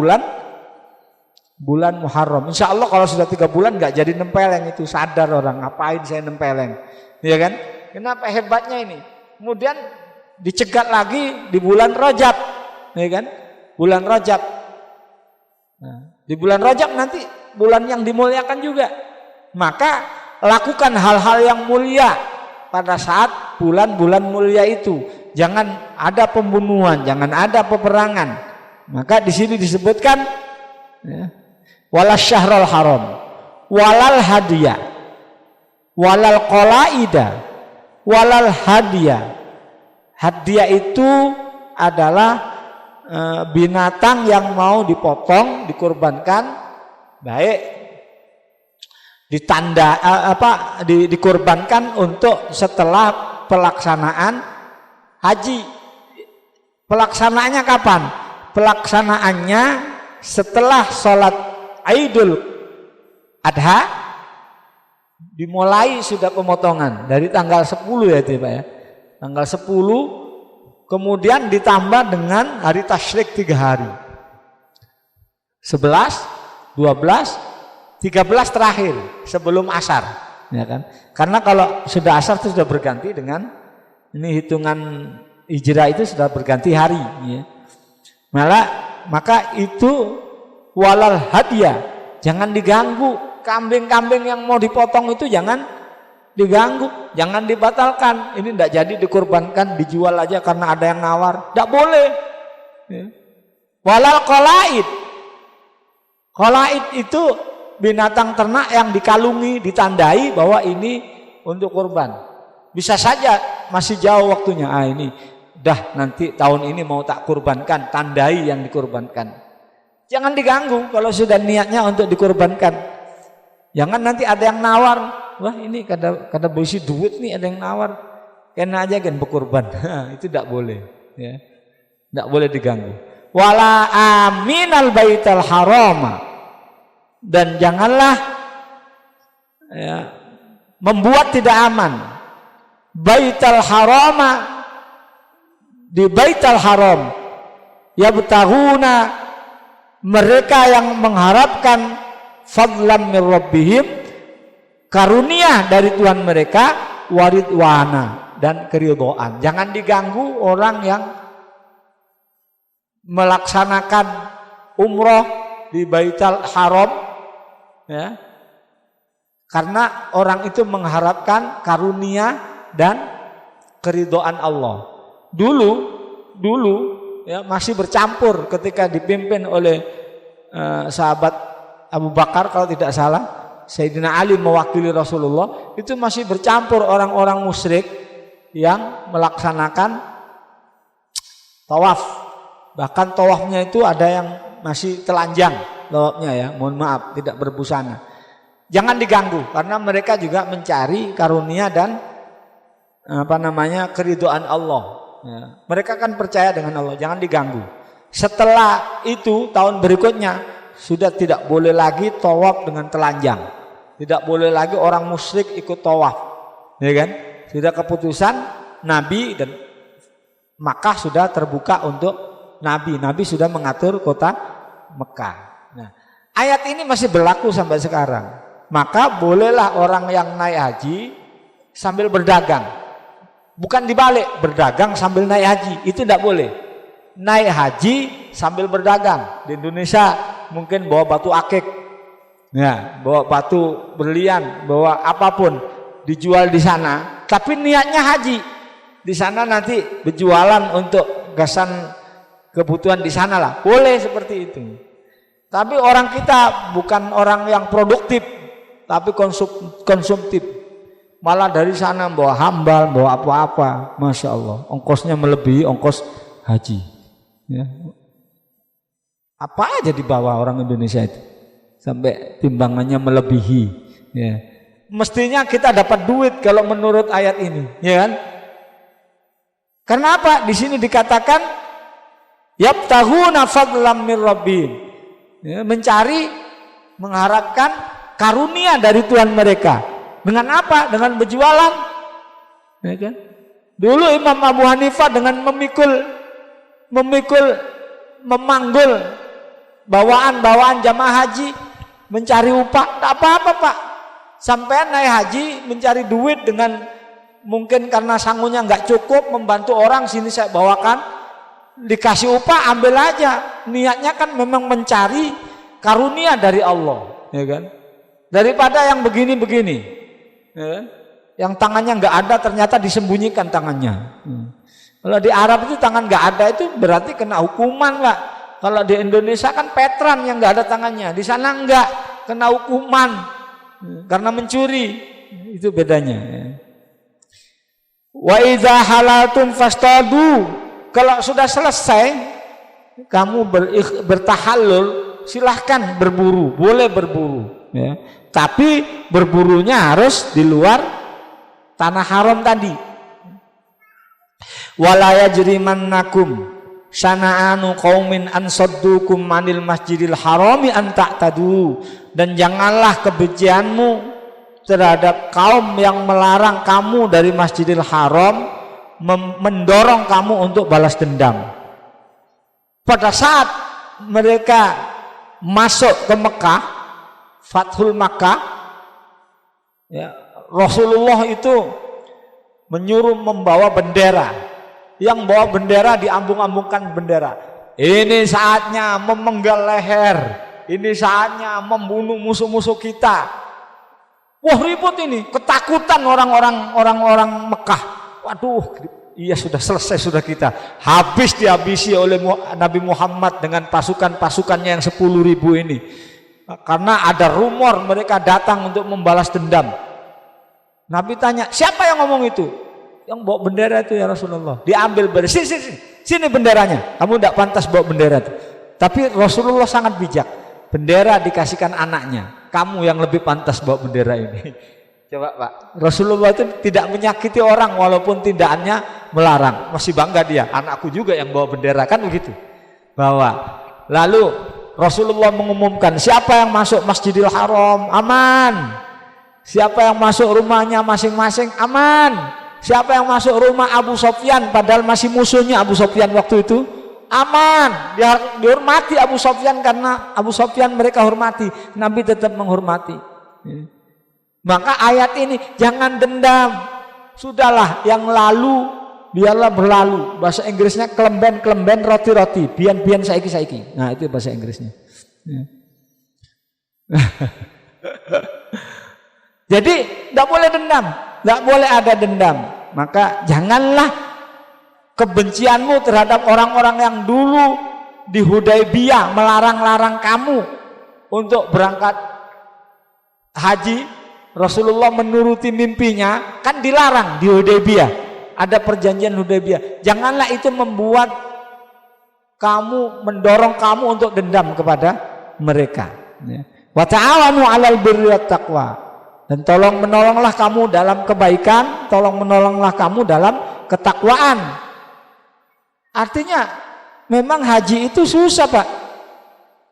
bulan Muharram. Insya Allah kalau sudah 3 bulan nggak jadi nempeleng, itu sadar orang, ngapain saya nempeleng, ya kan? Kenapa hebatnya ini? Kemudian dicegat lagi di bulan Rajab, ya kan? Bulan Rajab. Nah, di bulan Rajab nanti bulan yang dimuliakan juga. Maka lakukan hal-hal yang mulia pada saat bulan-bulan mulia itu. Jangan ada pembunuhan, jangan ada peperangan. Maka di sini disebutkan ya, walal syahrul haram, walal hadiyah, walal qalaida, walal hadiyah. Hadiah itu adalah binatang yang mau dipotong, dikurbankan, baik ditanda dikurbankan untuk setelah pelaksanaan haji. Pelaksanaannya kapan? Pelaksanaannya setelah sholat Idul Adha, dimulai sudah pemotongan dari tanggal 10 ya itu Pak ya. Tanggal 10, kemudian ditambah dengan hari tasyrik 3 hari. 11, 12, 13 terakhir sebelum asar, ya kan? Karena kalau sudah asar itu sudah berganti dengan ini hitungan hijrah, itu sudah berganti hari, ya. Maka itu walal hadiah, jangan diganggu. Kambing-kambing yang mau dipotong itu jangan diganggu, jangan dibatalkan. Ini tidak jadi dikurbankan, dijual aja karena ada yang nawar, tidak boleh. Ya. Walal qalaid, qalaid itu binatang ternak yang dikalungi, ditandai bahwa ini untuk kurban. Bisa saja masih jauh waktunya, ini dah nanti tahun ini mau tak kurbankan, tandai yang dikurbankan. Jangan diganggu kalau sudah niatnya untuk dikurbankan. Jangan nanti ada yang nawar, wah ini kada berisi duit nih, ada yang nawar, kena aja kan berkurban. Itu tidak boleh, ya. Tidak boleh diganggu. Wala aminal baital harama, dan janganlah ya, membuat tidak aman baital harama, di baital haram yabtaghuna, mereka yang mengharapkan fadlan min rabbihim, karunia dari Tuhan mereka, waridwana, dan keridhaan. Jangan diganggu orang yang melaksanakan umroh di Baitul Haram, ya, karena orang itu mengharapkan karunia dan keridhaan Allah. Dulu ya, masih bercampur ketika dipimpin oleh sahabat Abu Bakar kalau tidak salah, Sayyidina Ali mewakili Rasulullah, itu masih bercampur orang-orang musyrik yang melaksanakan tawaf. Bahkan tawafnya itu ada yang masih telanjang tawafnya, ya, mohon maaf, tidak berbusana. Jangan diganggu karena mereka juga mencari karunia dan keridhaan Allah, ya. Mereka kan percaya dengan Allah, jangan diganggu. Setelah itu tahun berikutnya sudah tidak boleh lagi tawaf dengan telanjang. Tidak boleh lagi orang musyrik ikut tawaf. Ya kan? Sudah keputusan Nabi dan Makkah sudah terbuka untuk Nabi. Nabi sudah mengatur kota Mekah. Nah, ayat ini masih berlaku sampai sekarang. Maka bolehlah orang yang naik haji sambil berdagang. Bukan dibalik, berdagang sambil naik haji. Itu tidak boleh. Naik haji sambil berdagang. Di Indonesia mungkin bawa batu akik, ya, bawa batu berlian, bawa apapun dijual di sana. Tapi niatnya haji. Di sana nanti berjualan untuk gasan kebutuhan di sana lah. Boleh seperti itu. Tapi orang kita bukan orang yang produktif, tapi konsumtif. Malah dari sana bawa hambal, bawa apa-apa. Masya Allah, ongkosnya melebihi ongkos haji. Ya. Apa aja dibawa orang Indonesia itu, sampai timbangannya melebihi. Ya. Mestinya kita dapat duit kalau menurut ayat ini, ya kan? Karena apa? Di sini dikatakan yabtahuna fadlam mir rabbihim. Ya, mencari, mengharapkan karunia dari Tuhan mereka. Dengan apa? Dengan berjualan. Ya kan? Dulu Imam Abu Hanifah dengan memanggul bawaan jamaah haji mencari upah, tak apa-apa Pak. Sampai naik haji mencari duit dengan mungkin karena sangunya nggak cukup membantu orang, sini saya bawakan, dikasih upah ambil aja. Niatnya kan memang mencari karunia dari Allah, ya kan? Daripada yang begini-begini, ya kan? Yang tangannya nggak ada ternyata disembunyikan tangannya. Kalau di Arab itu tangan nggak ada itu berarti kena hukuman Pak. Kalau di Indonesia kan petran yang nggak ada tangannya, di sana nggak kena hukuman karena mencuri. Itu bedanya. Ya. Wa idza halaltum fastadu. Kalau sudah selesai kamu bertahallul, silahkan berburu, boleh berburu, ya. Tapi berburunya harus di luar tanah haram tadi. Wala yajrimannakum sana'anu qaumin an saddukum manil masjidil harami an ta'tadu. Dan janganlah kebencianmu terhadap kaum yang melarang kamu dari Masjidil Haram mendorong kamu untuk balas dendam. Pada saat mereka masuk ke Mekah, Fathul Makkah, ya, Rasulullah itu menyuruh membawa bendera. Yang bawa bendera diambung-ambungkan bendera. Ini saatnya memenggal leher. Ini saatnya membunuh musuh-musuh kita. Wah, ribut ini, ketakutan orang-orang Mekah. Waduh, iya sudah selesai sudah kita. Habis dihabisi oleh Nabi Muhammad dengan pasukan-pasukannya yang 10.000 ini. Karena ada rumor mereka datang untuk membalas dendam. Nabi tanya, siapa yang ngomong itu? Yang bawa bendera itu ya Rasulullah. Diambil bendera, sini benderanya. Kamu tidak pantas bawa bendera itu. Tapi Rasulullah sangat bijak. Bendera dikasihkan anaknya. Kamu yang lebih pantas bawa bendera ini. Coba Pak, Rasulullah itu tidak menyakiti orang walaupun tindakannya melarang. Masih bangga dia, anakku juga yang bawa bendera, kan begitu. Bawa. Lalu Rasulullah mengumumkan, siapa yang masuk Masjidil Haram aman. Siapa yang masuk rumahnya masing-masing aman. Siapa yang masuk rumah Abu Sofyan padahal masih musuhnya Abu Sofyan waktu itu aman. Dihormati Abu Sofyan karena Abu Sofyan mereka hormati. Nabi tetap menghormati. Maka ayat ini jangan dendam. Sudahlah yang lalu biarlah berlalu. Bahasa Inggrisnya kelemben roti-roti, bian saiki. Nah, itu bahasa Inggrisnya. Jadi tidak boleh dendam, tidak boleh ada dendam. Maka janganlah kebencianmu terhadap orang-orang yang dulu di Hudaybiyah melarang-larang kamu untuk berangkat haji. Rasulullah menuruti mimpinya, kan dilarang di Hudaybiyah. Ada perjanjian Hudaybiyah. Janganlah itu membuat kamu, mendorong kamu untuk dendam kepada mereka. Wa ta'awanu 'alal birri wat taqwa. Dan tolong menolonglah kamu dalam kebaikan, tolong menolonglah kamu dalam ketakwaan. Artinya Memang haji itu susah Pak.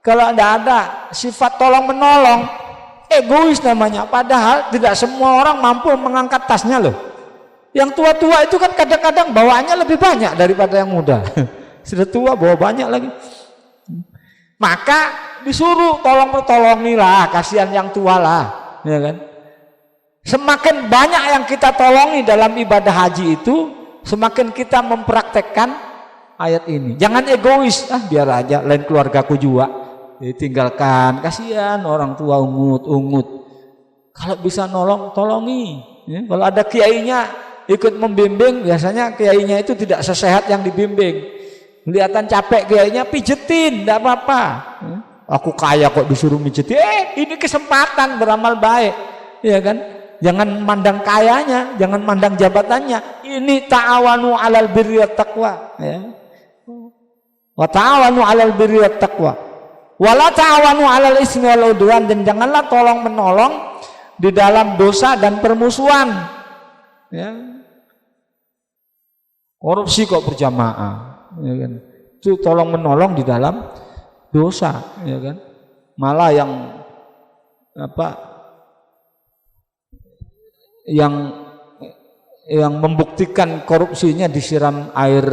Kalau tidak ada sifat tolong menolong, egois namanya. Padahal tidak semua orang mampu mengangkat tasnya loh. Yang tua-tua itu kan kadang-kadang bawaannya lebih banyak daripada yang muda. Sudah tua bawa banyak lagi. Maka disuruh tolongilah, kasihan yang tua lah, ya kan? Semakin banyak yang kita tolongi dalam ibadah haji itu, semakin kita mempraktekkan ayat ini. Jangan egois, biar aja lain keluargaku juga, tinggalkan, kasihan orang tua ungut. Kalau bisa nolong, tolongi. Ya, kalau ada kiainya ikut membimbing, biasanya kiainya itu tidak sesehat yang dibimbing. Kelihatan capek kiainya, pijetin, tidak apa-apa. Aku kaya kok disuruh mijetin. Ini kesempatan beramal baik, ya kan? Jangan mandang kayanya, jangan mandang jabatannya. Ini ta'awanu 'alal birri wat taqwa, ya. Wa ta'awanu 'alal birri wat taqwa. Wa la ta'awanu 'alal ismi wal 'udwan, dan janganlah tolong menolong di dalam dosa dan permusuhan. Ya. Korupsi kok berjamaah, ya kan? Itu tolong menolong di dalam dosa, ya kan? Malah yang yang membuktikan korupsinya disiram air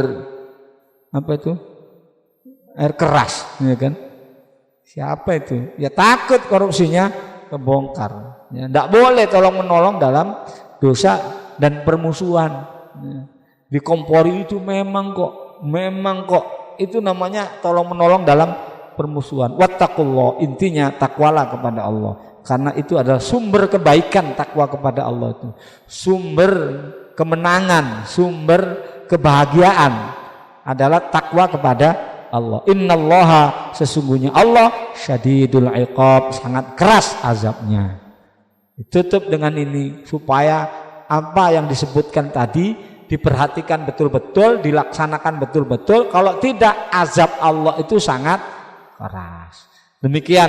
air keras, ya kan? Siapa itu? Ya takut korupsinya kebongkar. Ya, tidak boleh tolong menolong dalam dosa dan permusuhan. Ya. Di Kompori itu memang kok itu namanya tolong menolong dalam permusuhan. Wattaqullah, intinya takwalah kepada Allah, karena itu adalah sumber kebaikan. Takwa kepada Allah itu sumber kemenangan, sumber kebahagiaan adalah takwa kepada Allah. Innallaha, sesungguhnya Allah syadidul iqab, sangat keras azabnya. Ditutup dengan ini supaya apa yang disebutkan tadi diperhatikan betul-betul, dilaksanakan betul-betul. Kalau tidak, azab Allah itu sangat keras. Demikian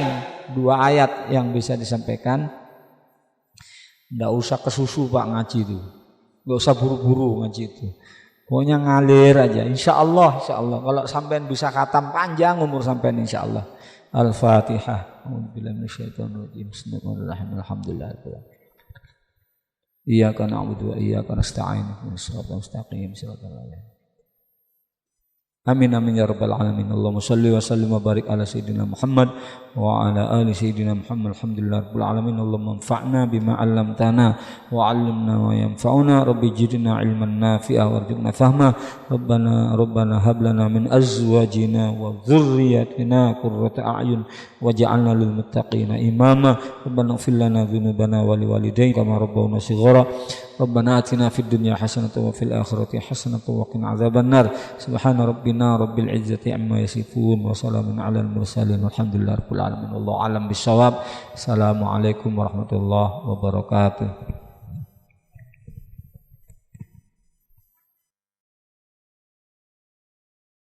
dua ayat yang bisa disampaikan. Tidak usah kesusu Pak ngaji itu, nggak usah buru-buru ngaji itu. Pokoknya ngalir aja. Insya Allah. Kalau sampean bisa khatam panjang umur sampean insya Allah. Al-Fatihah. Bismillahirrahmanirrahim. Alhamdulillah. Iyyaka na'budu wa iyyaka nasta'in. Shiratal mustaqim, shiratal ladzina. Amin amin ya rabbal alamin. Allahumma shalli wa sallim wa barik ala sayyidina Muhammad wa ala ali sayyidina Muhammad. Alhamdulillah rabbil alamin. Allahumma anfa'na bima 'allamtana wa 'allimna ma yanfa'una. Rabbi zidna ilman nafi'a warzuqna fahma. Rabbana hab lana min azwajina wa dhurriyyatina qurrata a'yun waj'alna lil muttaqina imama. Rabbana ighfir lana dhunubana wa liwalidayna kama rabbawna shighara. Rabbana atina fid dunya hasanatan wa fil akhirati hasanatan wa qina adzabannar. Subhana rabbina rabbil izzati amma yasifun wa salamun alal mursalin walhamdulillahi rabbil alamin. Wallahu a'lam bissawab. Assalamualaikum warahmatullahi wabarakatuh.